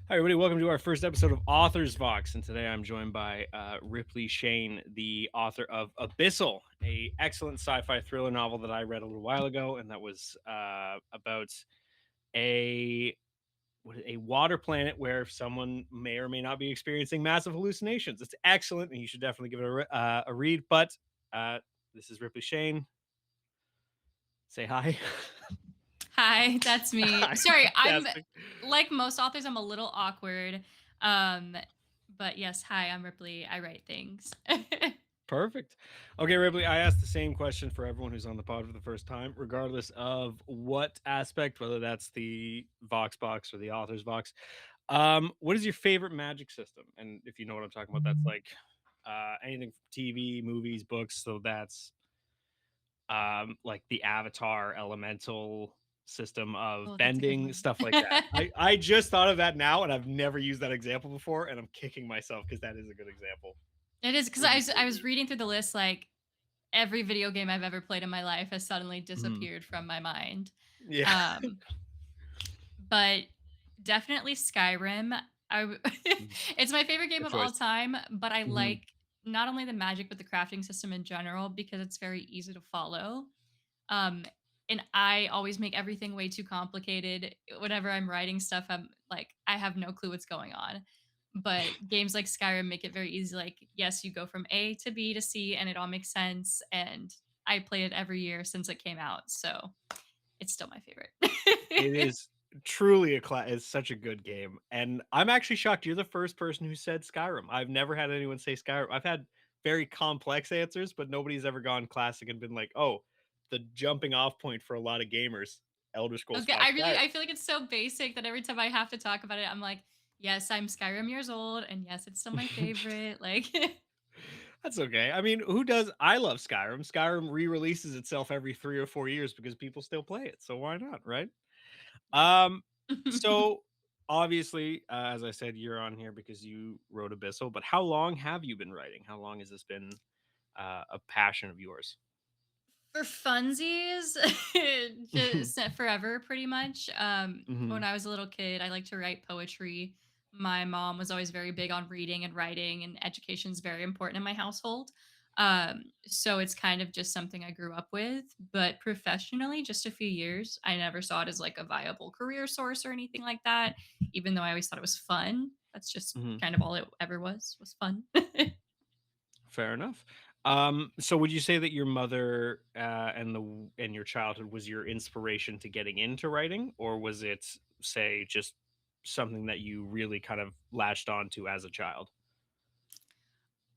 Hi, everybody. Welcome to our first episode of Authors Vox, and today I'm joined by Ripley Shaine, the author of Abyssal, a excellent sci-fi thriller novel that I read a little while ago, and that was about a a water planet where someone may or may not be experiencing massive hallucinations. It's excellent, and you should definitely give it a read. But uh, this is Ripley Shaine. Say hi. Hi, that's me. Hi, Sorry, I'm fantastic. like most authors, I'm a little awkward. Um, but yes, hi, I'm Ripley. I write things. Perfect. Okay, Ripley, I asked the same question for everyone who's on the pod for the first time, regardless of what aspect, whether that's the Vox box or the author's box. What is your favorite magic system? And if you know what I'm talking about, that's like anything from TV, movies, books. So that's like the Avatar elemental system of Oh, that's a good bending, one. stuff like that. I just thought of that now, and I've never used that example before, and I'm kicking myself because that is a good example. It is because What I would you was, say I is was yours? reading through the list, like every video game I've ever played in my life has suddenly Mhm. disappeared from my mind. Yeah. Um, but definitely Skyrim. It's my favorite game Good of all choice. time, but I Mhm. like not only the magic but the crafting system in general because it's very easy to follow. Um, and I always make everything way too complicated. Whenever I'm writing stuff, I'm like, I have no clue what's going on. But games like Skyrim make it very easy. Like, yes, you go from A to B to C and it all makes sense. And I play it every year since it came out. So it's still my favorite. It is truly it's such a good game, and I'm actually shocked you're the first person who said Skyrim. I've never had anyone say Skyrim. I've had very complex answers, but nobody's ever gone classic and been like, "Oh, the jumping off point for a lot of gamers, Elder Scrolls Okay, 5 I Skyrim." feel like it's so basic that every time I have to talk about it, I'm like, yes, I'm Skyrim years old, and yes, it's still my favorite. Like That's okay. I mean, who does I love Skyrim. Skyrim re-releases itself every 3 or 4 years because people still play it, so why not, right? Um, so obviously, as I said, you're on here because you wrote Abyssal, but how long have you been writing? How long has this been a passion of yours? For funsies, just forever pretty much. When Hmm. I was a little kid, I liked to write poetry. My mom was always very big on reading and writing, and education is very important in my household. So it's kind of just something I grew up with. But professionally, just a few years. I never saw it as like a viable career source or anything like that, even though I always thought it was fun. That's just Hmm. kind of all it ever was fun. Fair enough. So would you say that your mother and your childhood was your inspiration to getting into writing, or was it, say, just something that you really kind of latched onto as a child?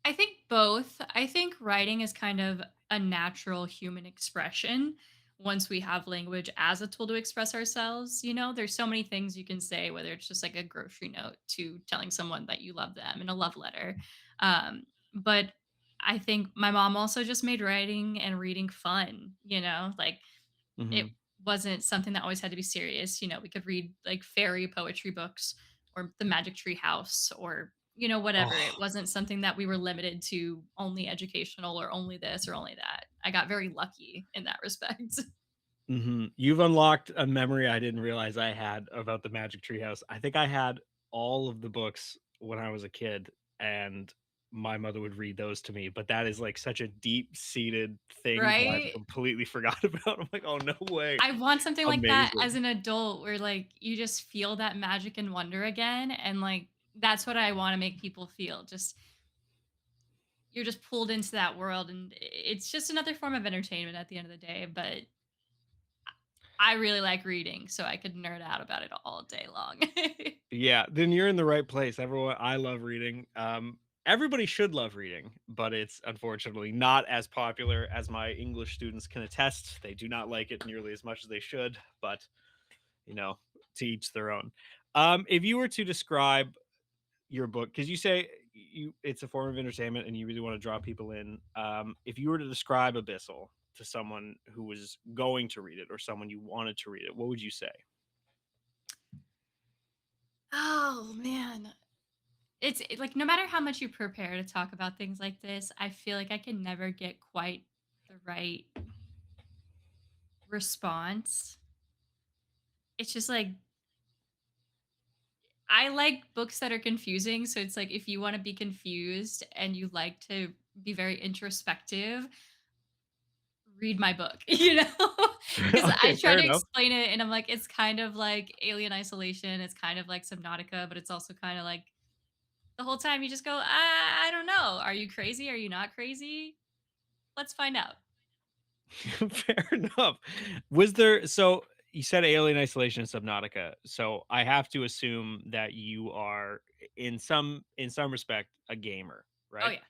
I think both. I think writing is kind of a natural human expression once we have language as a tool to express ourselves. There's so many things you can say, whether it's just like a grocery note to telling someone that you love them in a love letter. But I think my mom also just made writing and reading fun, like it Hmm. wasn't something that always had to be serious. We could read like fairy poetry books or the Magic Tree House or whatever. It Oh. wasn't something that we were limited to only educational or only this or only that. I got very lucky in that respect. Mhm. You've unlocked a memory I didn't realize I had about the Magic Tree House. I think I had all of the books when I was a kid, and my mother would read those to me, but that is, like, such a deep-seated thing that I've Right? completely forgot about. I'm like, "Oh, no way." I want something like that Amazing. as an adult where like you just feel that magic and wonder again and like that's what I want to make people feel. Just you're just pulled into that world and it's just another form of entertainment at the end of the day, but I really like reading, so I could nerd out about it all day long. Yeah, then you're in the right place. I love reading. Everybody should love reading, but it's unfortunately not as popular as my English students can attest. They do not like it nearly as much as they should, but you know, to each their own. If you were to describe your book, because you say it's a form of entertainment and you really want to draw people in. If you were to describe Abyssal to someone who was going to read it or someone you wanted to read it, what would you say? Oh, man. Like, no matter how much you prepare to talk about things like this, I feel like I can never get quite the right response. It's just like I like books that are confusing, so it's like if you wanna be confused and you like to be very introspective, read my book, you know? Because I Okay, try fair to enough. explain it and I'm like, it's kind of like Alien Isolation, it's kind of like Subnautica, but it's also kinda like the whole time you just go, I don't know. Are you crazy? Are you not crazy? Let's find out." Fair enough. Was there so you said Alien Isolation and Subnautica, so I have to assume that you are in some respect a gamer, Oh, right? yeah.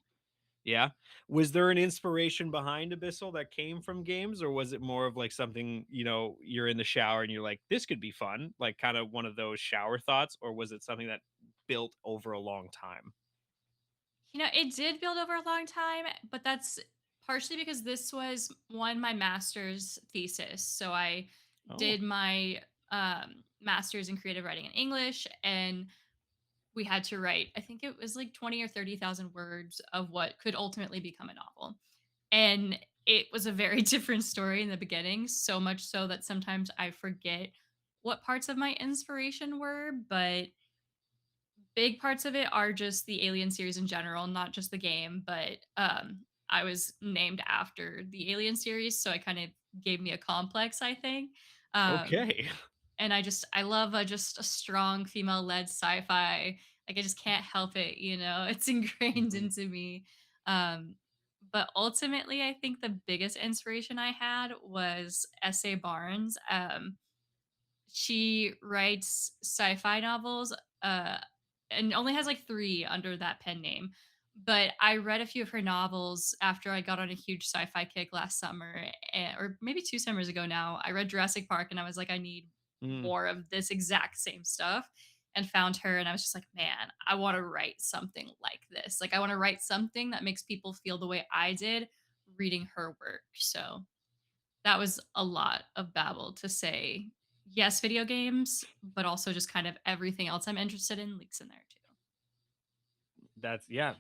Yeah. Was there an inspiration behind Abyssal that came from games, or was it more of like something, you're in the shower and you're like, this could be fun, like kind of one of those shower thoughts, or was it something that built over a long time? It did build over a long time, but that's partially because this was my master's thesis. So I Oh, did my master's in creative writing in English, and we had to write, I think it was like 20 or 30,000 words of what could ultimately become a novel. And it was a very different story in the beginning, so much so that sometimes I forget what parts of my inspiration were, but big parts of it are just the Alien series in general, not just the game, but, I was named after the Alien series, so it kind of gave me a complex, I think. Um, okay. and I love just a strong female-led sci-fi. Like, I just can't help it, you know? It's ingrained Mhm. into me. Um, but ultimately, I think the biggest inspiration I had was S.A. Barnes. She writes sci-fi novels, uh, and only has, like, 3 under that pen name, but I read a few of her novels after I got on a huge sci-fi kick last summer, or maybe 2 summers ago now. I read Jurassic Park, and I was like, "I need Mm, more of this exact same stuff," and found her, and I was just like, "Man, I wanna write something like this." Like, I wanna write something that makes people feel the way I did reading her work, so that was a lot of babble to say, yes, video games, but also just kind of everything else I'm interested in leaks in there too.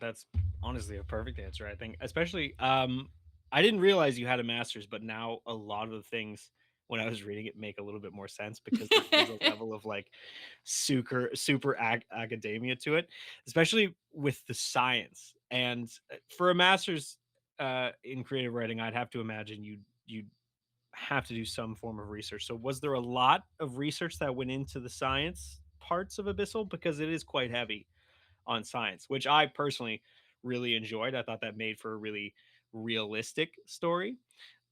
that's honestly a perfect answer, I think. Especially, I didn't realize you had a master's, but now a lot of the things when I was reading it make a little bit more sense because there is a level of like super academia to it, especially with the science. And for a master's in creative writing, I'd have to imagine you'd have to do some form of research. So was there a lot of research that went into the science parts of Abyssal, because it is quite heavy on science, which I personally really enjoyed. I thought that made for a really realistic story.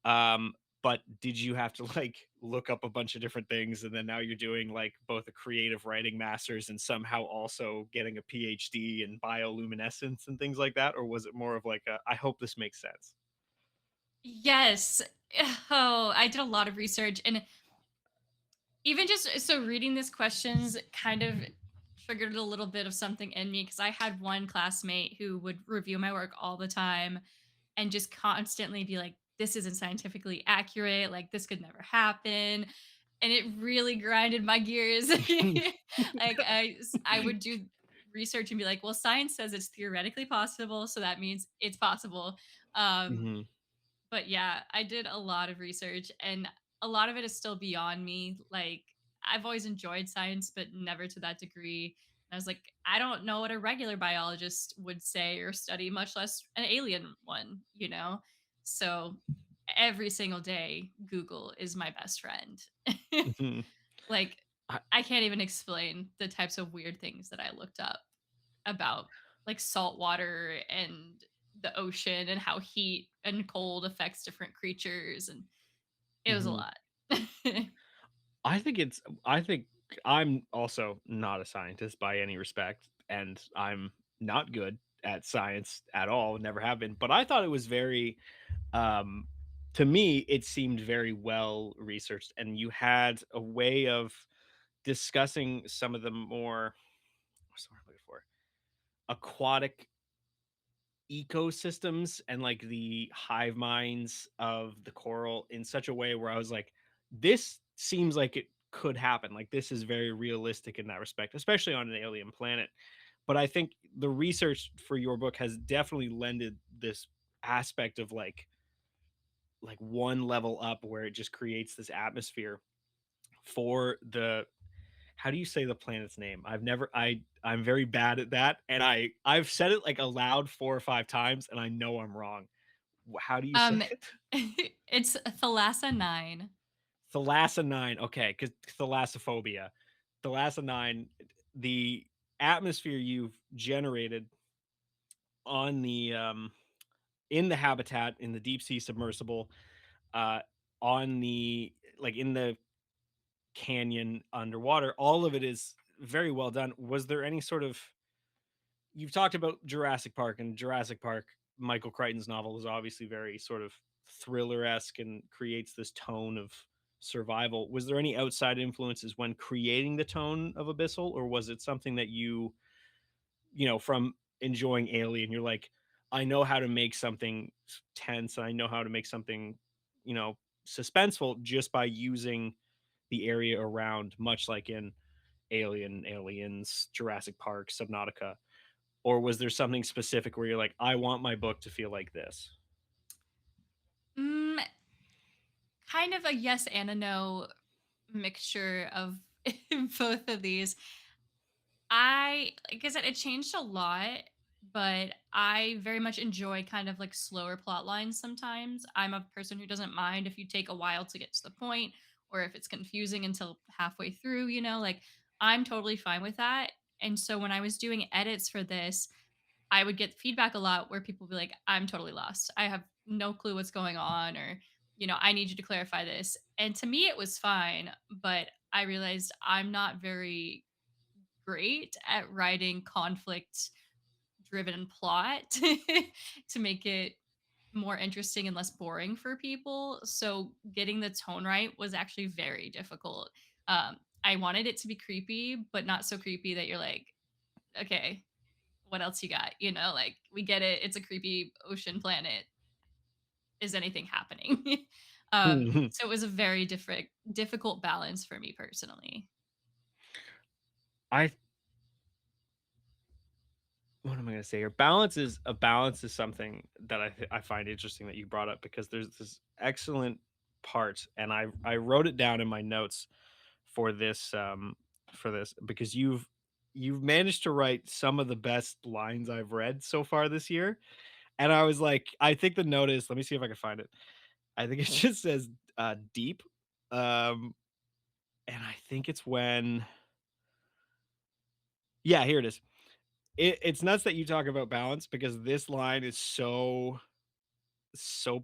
Um, but did you have to like look up a bunch of different things, and then now you're doing like both a creative writing master's and somehow also getting a PhD in bioluminescence and things like that? Or was it more of like a, I hope this makes sense? Yes. Oh, I did a lot of research, and even just so reading these questions kind of triggered a little bit of something in me because I had one classmate who would review my work all the time and just constantly be like, this isn't scientifically accurate, like this could never happen. And it really grinded my gears. Like I would do research and be like, well, science says it's theoretically possible, so that means it's possible. Um, Mhm, but yeah, I did a lot of research and a lot of it is still beyond me. Like I've always enjoyed science, but never to that degree. And I was like, I don't know what a regular biologist would say or study, much less an alien one, you know? So every single day, Google is my best friend. mhm. Like, I I can't even explain the types of weird things that I looked up about like salt water and the ocean and how heat and cold affects different creatures, and it was a mhm. lot. I think I'm also not a scientist by any respect, and I'm not good at science at all, never have been, but I thought it was very, um to me, it seemed very well researched, and you had a way of discussing some of the more, what's the word I'm looking for? Aquatic ecosystems and like the hive minds of the coral in such a way where I was like, this seems like it could happen. Like this is very realistic in that respect, especially on an alien planet. But I think the research for your book has definitely lended this aspect of like one level up where it just creates this atmosphere for the how do you say the planet's name? I'm very bad at that, and I've said it, like, aloud 4 or 5 times, and I know I'm wrong. How do you say Um, it? it's Thalassanine. Thalassanine, okay, 'cause thalassophobia. Thalassanine, the atmosphere you've generated on in the habitat, in the deep sea submersible, uh, on the like, in the canyon underwater, all of it is very well done. Was there any sort of you've talked about Jurassic Park, and Jurassic Park, Michael Crichton's novel is obviously very sort of thriller-esque and creates this tone of survival. Was there any outside influences when creating the tone of Abyssal, or was it something that from enjoying Alien, you're like, "I know how to make something tense, I know how to make something, suspenseful just by using the area around, much like in Alien, Aliens, Jurassic Park, Subnautica." Or was there something specific where you're like, "I want my book to feel like this?" Mm, kind of a yes and a no mixture of both of these. Like I said, it changed a lot, but I very much enjoy kind of like slower plot lines sometimes. I'm a person who doesn't mind if you take a while to get to the point or if it's confusing until halfway through, like I'm totally fine with that. And so when I was doing edits for this, I would get feedback a lot where people would be like, I'm totally lost. I have no clue what's going on, or, I need you to clarify this. And to me, it was fine, but I realized I'm not very great at writing conflict driven plot to make it more interesting and less boring for people. So getting the tone right was actually very difficult. I wanted it to be creepy, but not so creepy that you're like, okay, what else you got? Like we get it. It's a creepy ocean planet. Is anything happening? So it was a very difficult balance for me personally. I what am I gonna say here? Balance is something that I find interesting that you brought up, because there's this excellent part, and I wrote it down in my notes for this because you've managed to write some of the best lines I've read so far this year, and I was like, I think the note is, let me see if I can find it. I think it just says, "deep," um, and I think it's when yeah, here it is. It's nuts that you talk about balance, because this line is so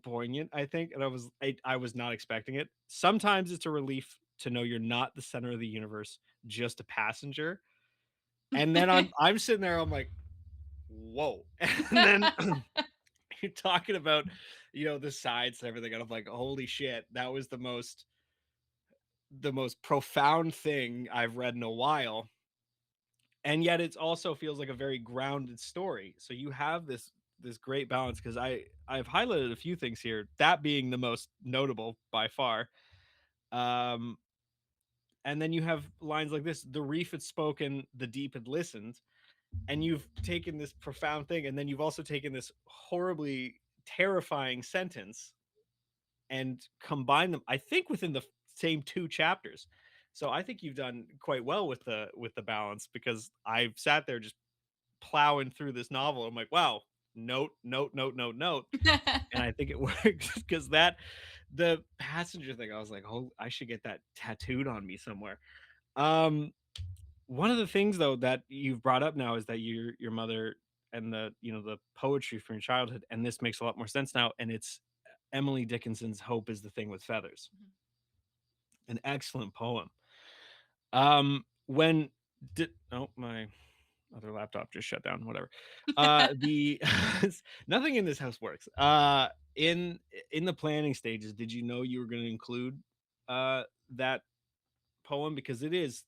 poignant, I think, and I was not expecting it. Sometimes it's a relief to know you're not the center of the universe, just a passenger. And then I'm sitting there, I'm like, "Whoa." And then you're talking about, the sides and everything, and I'm like, "Holy shit, that was the most profound thing I've read in a while." And yet it also feels like a very grounded story. So you have this great balance, because I've highlighted a few things here, that being the most notable by far. Um, and then you have lines like this: "The reef had spoken, the deep had listened." And you've taken this profound thing, and then you've also taken this horribly terrifying sentence and combined them, I think, within the same 2 chapters. So I think you've done quite well with the balance, because I've sat there just plowing through this novel. I'm like, wow, note, note, note, note, note. And I think it works, because the passenger thing, I was like, oh, I should get that tattooed on me somewhere. Um, One of the things though that you've brought up now is that your mother and the poetry from your childhood, and this makes a lot more sense now. And it's Emily Dickinson's "Hope is the Thing with Feathers," an excellent poem. When did oh my other laptop just shut down, whatever. The nothing in this house works. In the planning stages, did you know you were going to include that poem, because it is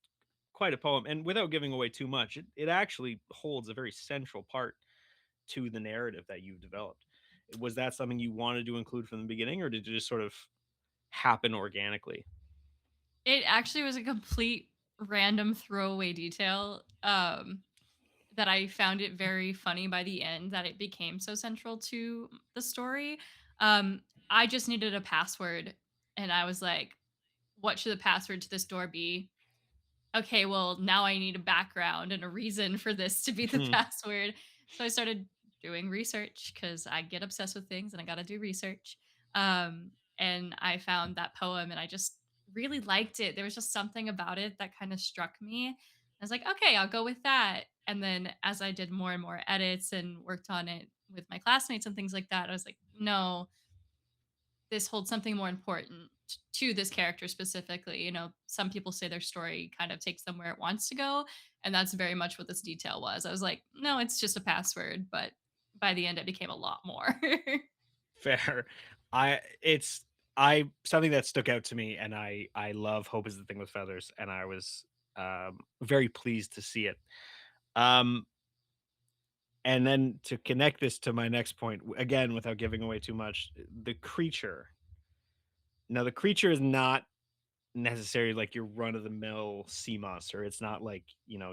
quite a poem, and without giving away too much, it actually holds a very central part to the narrative that you've developed. Was that something you wanted to include from the beginning, or did it just sort of happen organically? It actually was a complete random throwaway detail, that I found it very funny by the end that it became so central to the story. I just needed a password, and I was like, "What should the password to this door be?" okay, well, now I need a background and a reason for this to be the password. So I started doing research because I get obsessed with things and I got to do research. And I found that poem and I just really liked it. There was just something about it that kind of struck me. I was like, okay, I'll go with that. And then as I did more and more edits and worked on it with my classmates and things like that, I was like, no, this holds something more important to this character specifically. You know, some people say their story kind of takes them where it wants to go, and that's very much what this detail was. I was like, no, it's just a password, but by the end, it became a lot more. Fair. It's I something that stuck out to me, and I love Hope is the Thing with Feathers, and I was, very pleased to see it. Um, and then to connect this to my next point, again, without giving away too much, the creature. Now, the creature is not necessarily like your run of the mill sea monster. It's not like,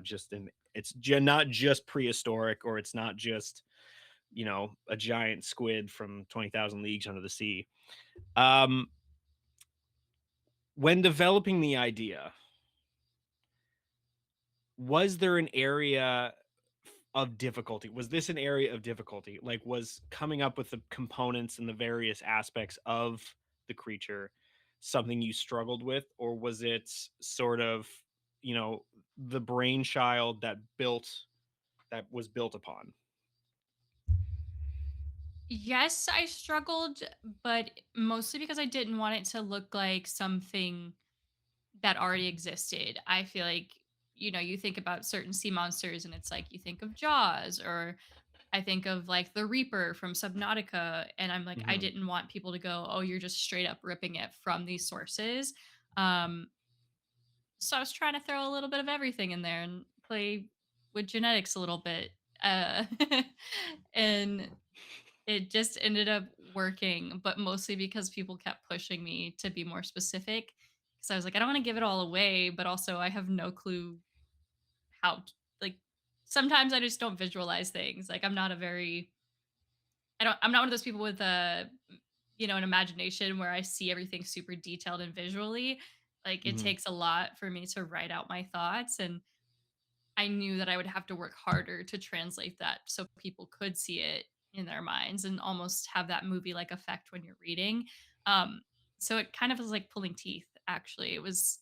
just not just prehistoric, or it's not just, a giant squid from 20,000 Leagues Under the Sea. Um, when developing the idea, was there an area of difficulty? Was this an area of difficulty? Like, was coming up with the components and the various aspects of the creature something you struggled with, or was it sort of, you know, the brainchild that was built upon? Yes, I struggled, but mostly because I didn't want it to look like something that already existed. I feel like, you think about certain sea monsters and it's like you think of Jaws, or I think of like the Reaper from Subnautica, and I'm like, I Mhm. didn't want people to go, "Oh, you're just straight up ripping it from these sources." Um, so I was trying to throw a little bit of everything in there and play with genetics a little bit, uh, and it just ended up working, but mostly because people kept pushing me to be more specific. Because I was like, I don't want to give it all away, but also I have no clue how. Like, sometimes I just don't visualize things. Like, I'm not one of those people with an imagination where I see everything super detailed and visually. Like, it Mhm. takes a lot for me to write out my thoughts, and I knew that I would have to work harder to translate that so people could see it in their minds and almost have that movie like effect when you're reading. Um so it kind of was like pulling teeth actually. It was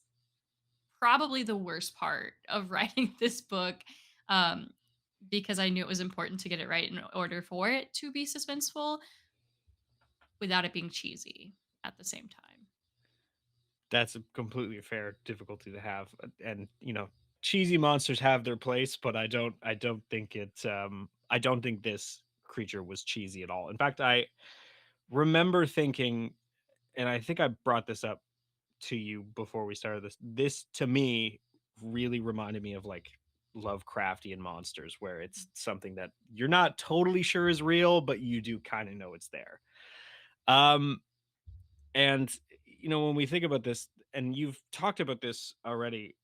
probably the worst part of writing this book, um because I knew it was important to get it right in order for it to be suspenseful without it being cheesy at the same time. That's a completely fair difficulty to have, and, cheesy monsters have their place, but I don't think this creature was cheesy at all. In fact, I remember thinking, and I think I brought this up to you before we started this to me really reminded me of, like, Lovecraftian monsters, where it's something that you're not totally sure is real, but you do kinda know it's there. Um And, when we think about this, and you've talked about this already,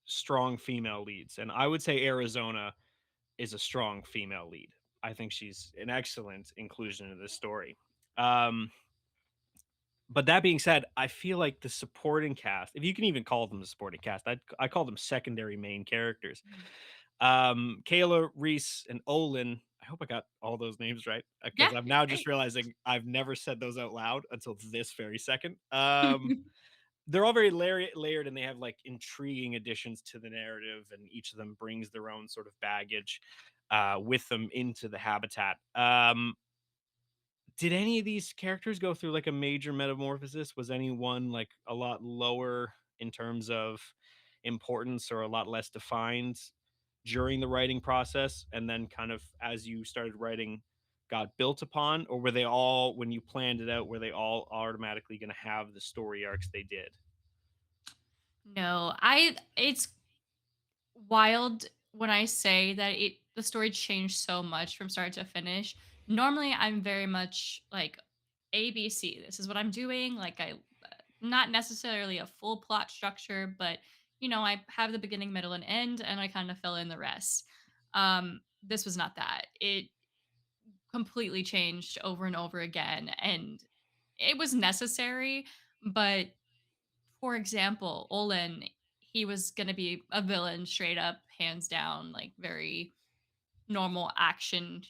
strong female leads. And I would say Arizona is a strong female lead. I think she's an excellent inclusion in this story. Um, but that being said, I feel like the supporting cast, if you can even call them the supporting cast, I call them secondary main characters. Mhm. Kayla, Reese, and Olin. I hope I got all those names right, Yeah, because I'm you're now just great. realizing I've never said those out loud until this very second. They're all very layered, and they have, like, intriguing additions to the narrative, and each of them brings their own sort of baggage with them into the habitat. Did any of these characters go through, like, a major metamorphosis? Was anyone, like, a lot lower in terms of importance, or a lot less defined during the writing process, and then kind of as you started writing got built upon? Or were they all, when you planned it out, were they all automatically gonna have the story arcs they did? No, I it's wild when I say that the story changed so much from start to finish. Normally, I'm very much like ABC. This is what I'm doing. Like not necessarily a full plot structure, but I have the beginning, middle, and end, and I kind of fill in the rest. This was not that. It completely changed over and over again, and it was necessary. But for example, Olin, he was going to be a villain straight up, hands down, like very normal action,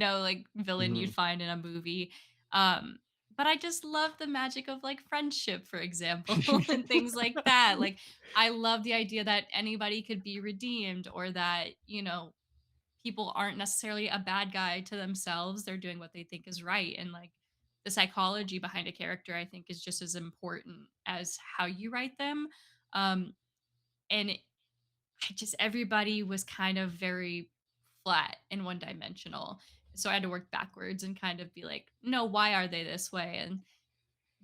like villain you'd Mhm. find in a movie. Um, but I just love the magic of like friendship, for example, and things like that. Like, I love the idea that anybody could be redeemed, or that, people aren't necessarily a bad guy to themselves. They're doing what they think is right. And like the psychology behind a character, I think, is just as important as how you write them. Um, and I just everybody was kind of very flat and one dimensional. So I had to work backwards and kind of be like, no, why are they this way? And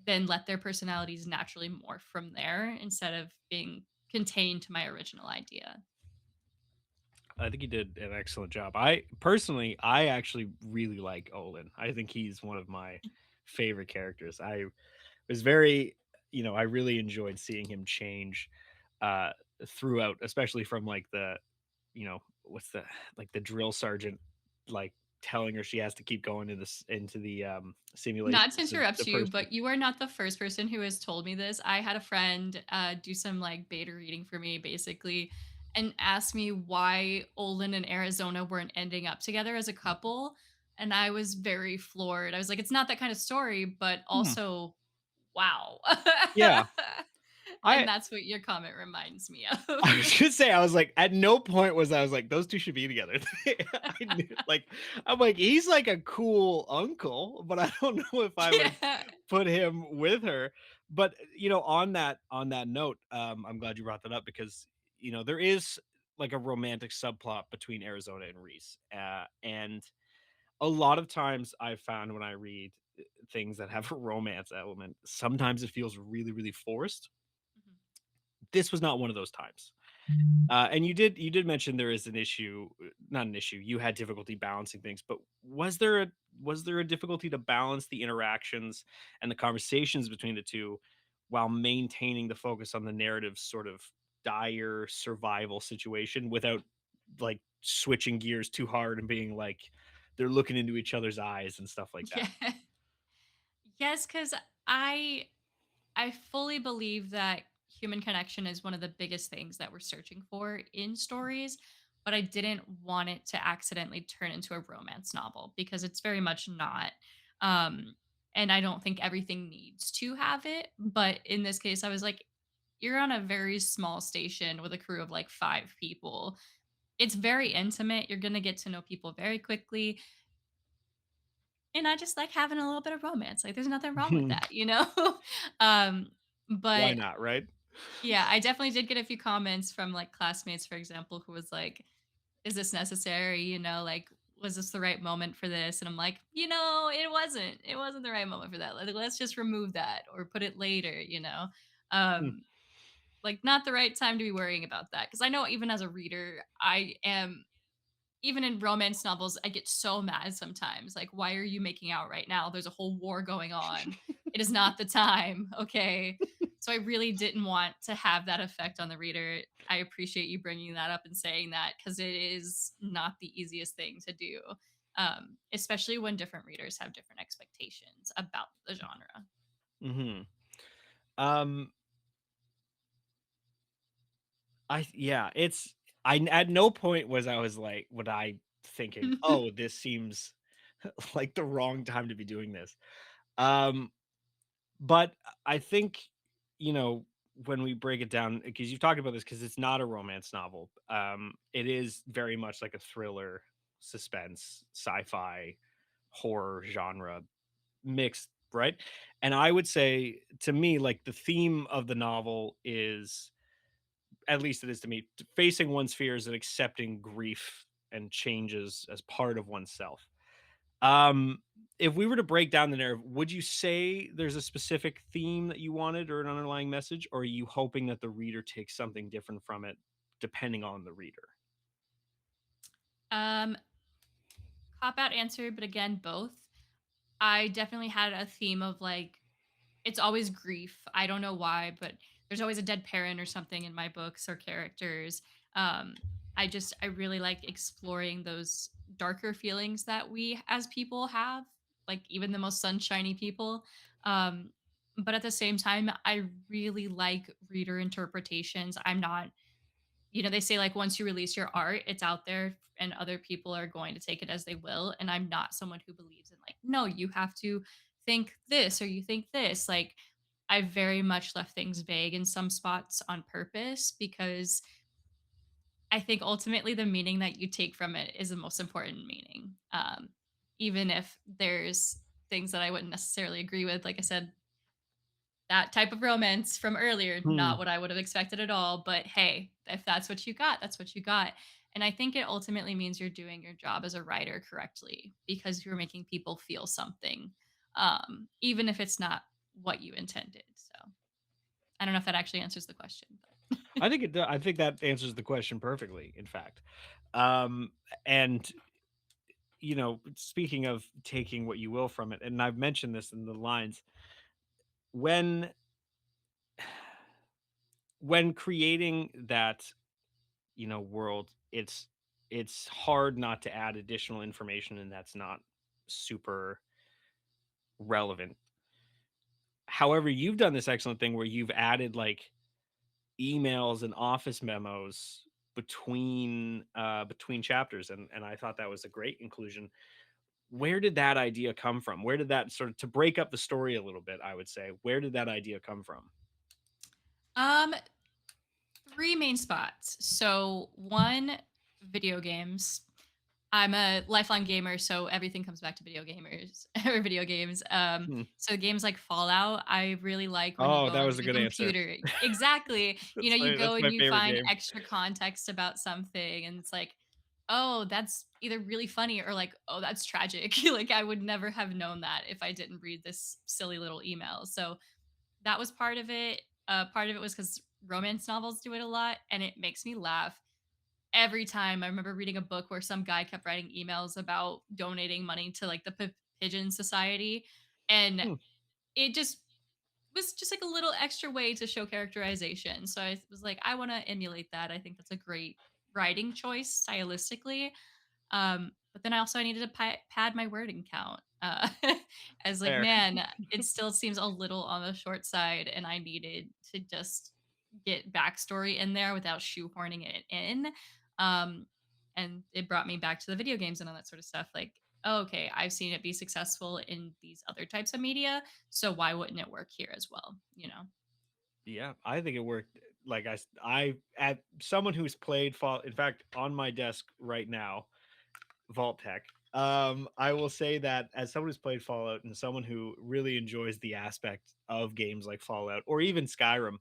then let their personalities naturally morph from there instead of being contained to my original idea. I think he did an excellent job. I actually really like Olin. I think he's one of my favorite characters. I was very, I really enjoyed seeing him change uh throughout, especially from like what's the like the drill sergeant like telling her she has to keep going into the simulation. Not to The interrupt you, person. but you are not the first person who has told me this. I had a friend do some like beta reading for me, basically, and asked me why Olin and Arizona weren't ending up together as a couple. And I was very floored. I was like, it's not that kind of story, but Hmm. also, wow. Yeah. And I that's what your comment reminds me of. I was gonna say, I was like, at no point was I was like, those two should be together. I knew, like, I'm like, he's like a cool uncle, but I don't know if I would Yeah. put him with her. But on that note, I'm glad you brought that up because there is like a romantic subplot between Arizona and Reese, and a lot of times I've found when I read things that have a romance element, sometimes it feels really, really forced. Mhm. This was not one of those times. And you did mention there is an issue, not an issue. You had difficulty balancing things, but was there a difficulty to balance the interactions and the conversations between the two while maintaining the focus on the narrative's sort of dire survival situation without like switching gears too hard and being like they're looking into each other's eyes and stuff like that? Yeah. Yes, because I I fully believe that human connection is one of the biggest things that we're searching for in stories, but I didn't want it to accidentally turn into a romance novel because it's very much not. Um, and I don't think everything needs to have it. But in this case, I was like, you're on a very small station with a crew of like 5 people. It's very intimate. You're going to get to know people very quickly. And I just like having a little bit of romance. Like, there's nothing wrong with that, you know? um, Why but not, right? yeah, I definitely did get a few comments from, like, classmates, for example, who was like, "Is this necessary?" Like, "Was this the right moment for this?" And I'm like, it wasn't. It wasn't the right moment for that. Like, let's just remove that or put it later, you know? Hmm. Um, like, not the right time to be worrying about that. Because I know even as a reader, I am even in romance novels, I get so mad sometimes. Like, why are you making out right now? There's a whole war going on. It is not the time. Okay. So I really didn't want to have that effect on the reader. I appreciate you bringing that up and saying that because it is not the easiest thing to do, especially when different readers have different expectations about the genre. Hmm. Um, yeah, at no point was I thinking, "Oh, this seems like the wrong time to be doing this." Um, but I think, you know, when we break it down, because you've talked about this, because it's not a romance novel. It is very much like a thriller, suspense, sci-fi, horror genre mixed, right? And I would say to me, like the theme of the novel is, at least it is to me, facing one's fears and accepting grief and changes as part of oneself. Um, if we were to break down the narrative, would you say there's a specific theme that you wanted or an underlying message, or are you hoping that the reader takes something different from it depending on the reader? Um, Cop out answer, but again, both. I definitely had a theme of like, it's always grief. I don't know why, but there's always a dead parent or something in my books or characters. Um, I really like exploring those darker feelings that we as people have, like even the most sunshiny people. Um, but at the same time, I really like reader interpretations. I'm not, they say like once you release your art, it's out there and other people are going to take it as they will. And I'm not someone who believes in like, no, you have to think this or you think this. Like, I very much left things vague in some spots on purpose because I think ultimately the meaning that you take from it is the most important meaning. Even if there's things that I wouldn't necessarily agree with. Like I said, that type of romance from earlier, Hmm. not what I would have expected at all. But hey, if that's what you got, that's what you got. And I think it ultimately means you're doing your job as a writer correctly because you're making people feel something, even if it's not what you intended. So I don't know if that actually answers the question, but I think it. I think that answers the question perfectly. In fact, um, and speaking of taking what you will from it, and I've mentioned this in the lines when creating that world, it's hard not to add additional information, and that's not super relevant. However, you've done this excellent thing where you've added like emails and office memos between chapters, and I thought that was a great inclusion. Where did that idea come from? Where did that sort of, to break up the story a little bit, I would say, where did that idea come from? um, three main spots. So one, video games. I'm a lifelong gamer, so everything comes back to video gamers or video games. Hmm. So games like Fallout, I really like when you Oh, go that onto was a the good answer. computer. Exactly. You go That's and my you favorite find game. extra context about something, and it's like, oh, that's either really funny or like, oh, that's tragic. Like I would never have known that if I didn't read this silly little email. So that was part of it. Part of it was because romance novels do it a lot, and it makes me laugh every time. I remember reading a book where some guy kept writing emails about donating money to like the pigeon society, and Hmm, it just was just like a little extra way to show characterization. So I was like, I want to emulate that. I think that's a great writing choice stylistically. But then I needed to pad my wording count. I was like, fair. man, it still seems a little on the short side, and I needed to just get backstory in there without shoehorning it in. Um, and it brought me back to the video games and all that sort of stuff. Like, oh, okay, I've seen it be successful in these other types of media, so why wouldn't it work here as well? You know? Yeah, I think it worked. Like I at someone who's played Fall. In fact, on my desk right now, Vault Tech. I will say that as someone who's played Fallout and someone who really enjoys the aspect of games like Fallout or even Skyrim,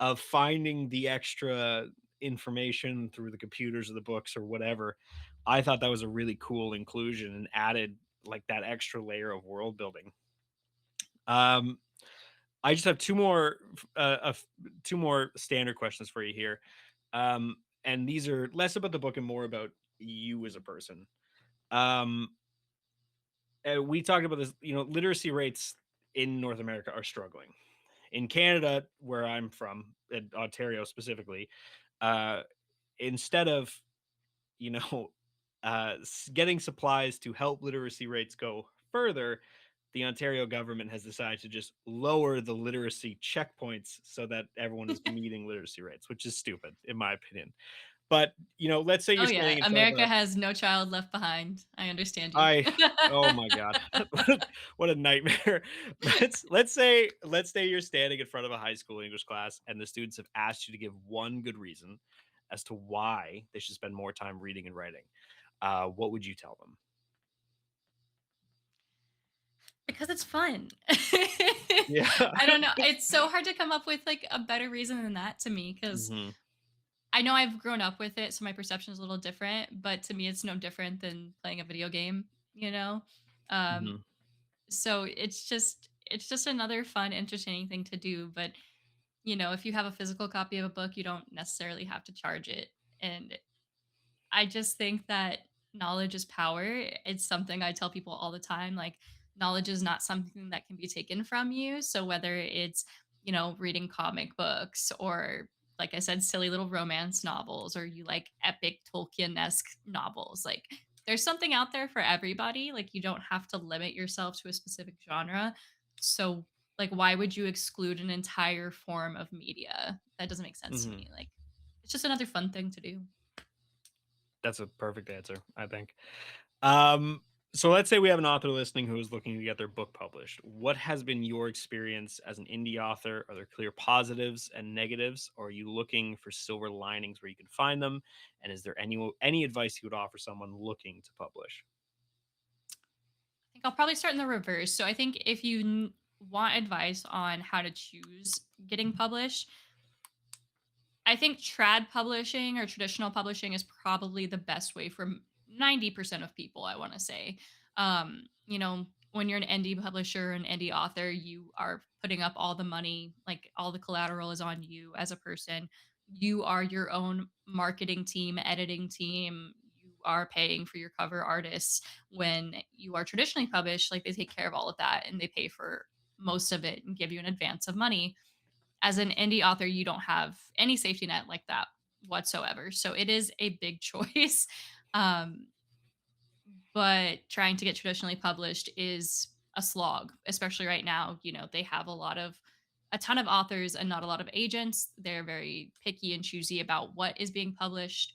of finding the extra information through the computers or the books or whatever, I thought that was a really cool inclusion and added like that extra layer of world building. Um, I just have two more standard questions for you here, and these are less about the book and more about you as a person. Um, we talked about this. Literacy rates in North America are struggling. In Canada, where I'm from, in Ontario specifically, uh, instead of you know getting supplies to help literacy rates go further, the Ontario government has decided to just lower the literacy checkpoints so that everyone is meeting literacy rates, which is stupid in my opinion. But let's say Oh you're yeah, standing in front of America a has no child left behind. I understand you. I oh my god. What a nightmare. Let's say you're standing in front of a high school English class and the students have asked you to give one good reason as to why they should spend more time reading and writing. What would you tell them? Because it's fun. Yeah. I don't know. It's so hard to come up with like a better reason than that to me because Mhm, I know I've grown up with it, so my perception is a little different, but to me it's no different than playing a video game, you know? Um, mhm. so it's just another fun, entertaining thing to do. But if you have a physical copy of a book, you don't necessarily have to charge it. And I just think that knowledge is power. It's something I tell people all the time. Like, knowledge is not something that can be taken from you. So, whether it's, reading comic books or, like I said, silly little romance novels, or you like epic Tolkien esque novels, like, there's something out there for everybody. Like, you don't have to limit yourself to a specific genre. So, Like, why would you exclude an entire form of media? That doesn't make sense to Mhm. me. Like, it's just another fun thing to do. That's a perfect answer, I think. Um, so let's say we have an author listening who is looking to get their book published. What has been your experience as an indie author? Are there clear positives and negatives? Or are you looking for silver linings where you can find them? And is there any advice you would offer someone looking to publish? I think I'll probably start in the reverse. So I think if you want advice on how to choose getting published, I think trad publishing or traditional publishing is probably the best way for 90% of people, I want to say. When you're an indie publisher, an indie author, you are putting up all the money, like all the collateral is on you as a person. You are your own marketing team, editing team. You are paying for your cover artists. When you are traditionally published, like they take care of all of that and they pay for most of it and give you an advance of money. As an indie author, you don't have any safety net like that whatsoever. So it is a big choice. Um, but trying to get traditionally published is a slog, especially right now. They have a ton of authors and not a lot of agents. They're very picky and choosy about what is being published.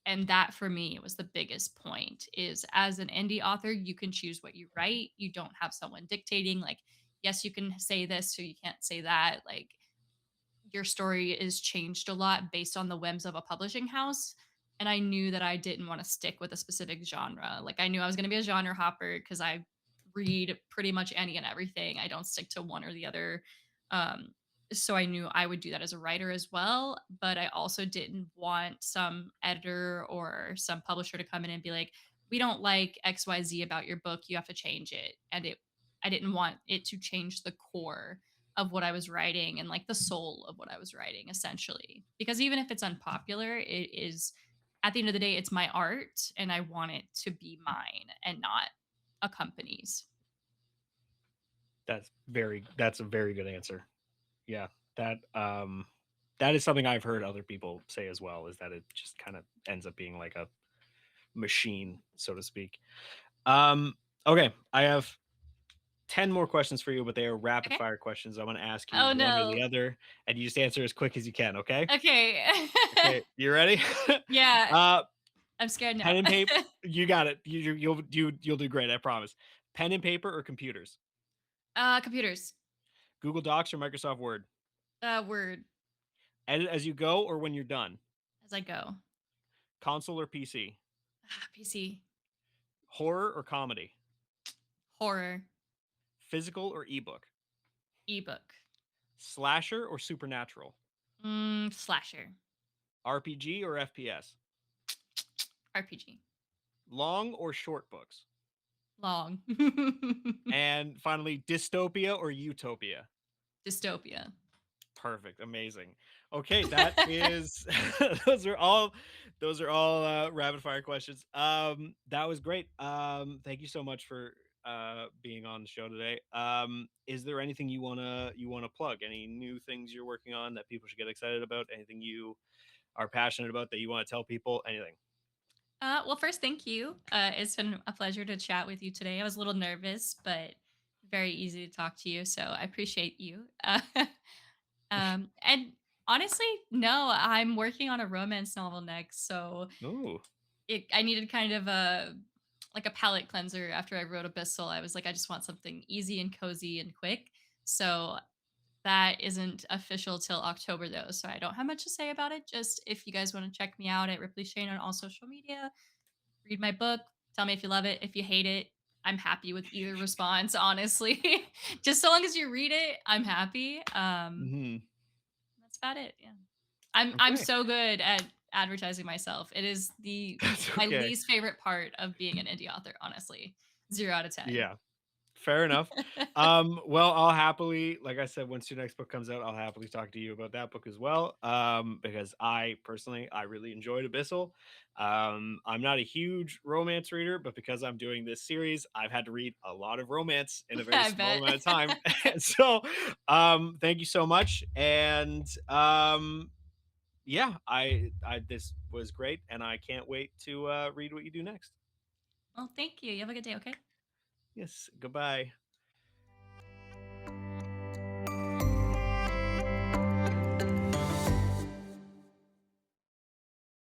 And that for me was the biggest point is as an indie author, you can choose what you write. You don't have someone dictating, like, yes, you can say this or you can't say that. Like, your story is changed a lot based on the whims of a publishing house. And I knew that I didn't want to stick with a specific genre. Like I knew I was going to be a genre hopper because I read pretty much any and everything. I don't stick to one or the other. Um, so I knew I would do that as a writer as well. But I also didn't want some editor or some publisher to come in and be like, we don't like XYZ about your book. You have to change it. I didn't want it to change the core of what I was writing and like the soul of what I was writing essentially. Because even if it's unpopular, it is at the end of the day, it's my art and I want it to be mine and not a company's. That's a very good answer. Yeah. That that is something I've heard other people say as well, is that it just kind of ends up being like a machine, so to speak. Um, okay, I have 10 more questions for you, but they are rapid Okay. fire questions. I'm going to ask you Oh one or the no. other, and you just answer as quick as you can, okay? Okay. Okay, you ready? Yeah, uh, I'm scared now. pen and paper. You got it. You'll do great. I promise. Pen and paper or computers? Computers. Google Docs or Microsoft Word? Word Edit as you go or when you're done? as I go. Console or PC? PC. Horror or comedy? Horror. Physical or ebook? Ebook. Slasher or supernatural? Slasher. RPG or FPS? RPG. Long or short books? Long. And finally, dystopia or utopia? Dystopia. Perfect. Amazing. Okay, that is those are all rapid fire questions. That was great. Thank you so much for being on the show today. Is there anything you wanna plug? Any new things you're working on that people should get excited about? Anything you are passionate about that you want to tell people? Anything? Well, first, thank you. It's been a pleasure to chat with you today. I was a little nervous, but very easy to talk to you. So I appreciate you. And honestly, no, I'm working on a romance novel next. So Ooh. I needed kind of a palate cleanser after I wrote Abyssal. I was like, I just want something easy and cozy and quick. So that isn't official till October though. So I don't have much to say about it. Just if you guys want to check me out at Ripley Shaine on all social media, read my book, tell me if you love it. If you hate it, I'm happy with either response, honestly. Just so long as you read it, I'm happy. Mhm. That's about it. Yeah. I'm Okay. so good at advertising myself. It is the That's my okay. least favorite part of being an indie author, honestly. 0 out of 10. Yeah. Fair enough. Well, I'll happily, like I said, once your next book comes out, I'll happily talk to you about that book as well. Because I personally, I really enjoyed Abyssal. I'm not a huge romance reader, but because I'm doing this series, I've had to read a lot of romance in a very I small bet. amount of time. So, thank you so much. And yeah, I this was great, and I can't wait to read what you do next. Well, thank you. You have a good day, okay? Yes. Goodbye.